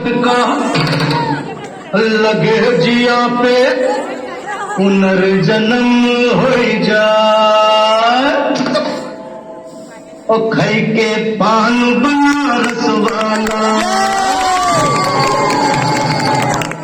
का लगे जिया पे पुनर्जन्म हो जाए ओ खाई के पान बनारस वाला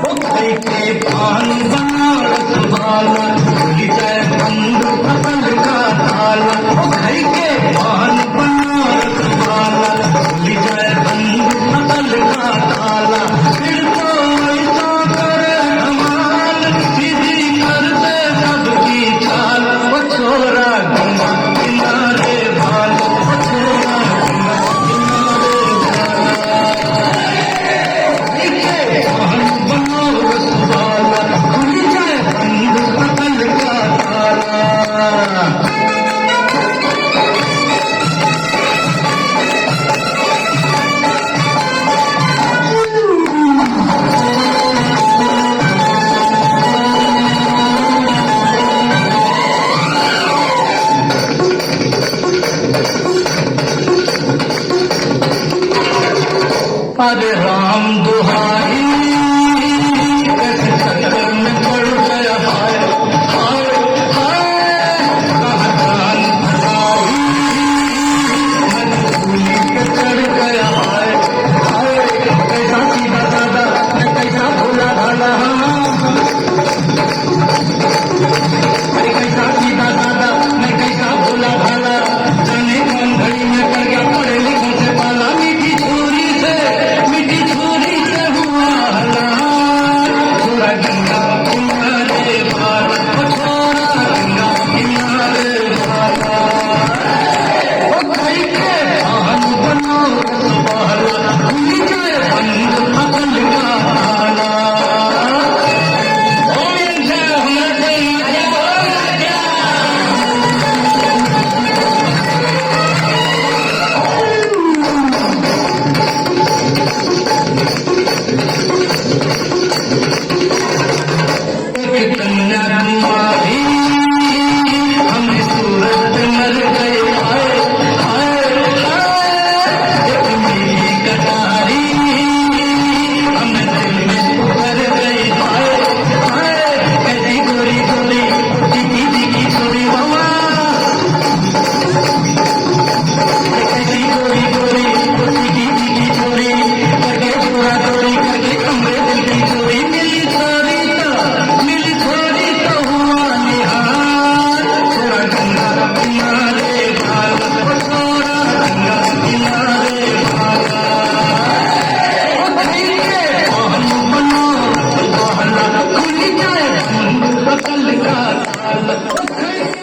ओ खाई के पान बनारस वाला भूल जाए बंद फसल का ताला ओ खाई के पान बनारस वाला भूल जाए बंद फसल का ताला फिर तो ऐसा करे धमाल सीधी करते सबकी चाल ओ छोरा गंगा किनारे भाल ओ छोरा गंगा किनारे भाल बनारस वाला खुल जाए बंद फसल का ताला अरे राम दुहाई कैसे चक्कर में पड़ गया हाय हाय हाय कहाँ जान फसाई मन भूली के चढ़ गया हाय हाय कैसा सीधा साधा मैं कैसा भोला भाला अरे कैसा सीधा साधा मैं कैसा भोला भाला जाने कौन घड़ी में पड़ गया पढ़े लिखों से पाला मीठी छोरी से हुआ हलाल छोरा गंगा किनारे भाल ओ छोरा गंगा किनारे भाल ओ खाई के पान बनारस वाला भूल जाए बंद फसल का ताला ओम जय हमारे कन्याकुमारी हम सूरत मर गए हाय हाय हाय एक मेरी कटारी हम दिल में उतर गए हाय हाय कैसी गोरी गोरी दिखी दिखी छोरी हवा कैसी गोरी गोरी दिखी दिखी छोरी करके चोरा चोरी करके कमरे दिल की चोरी मिली छोरी तो हुआ निहाल छोरा गंगा किनारे भाल ओ छोरा गंगा किनारे भाल ओ खाई के पान बनारस वाला खुल जाए बंद फसल का ताला ओ खाई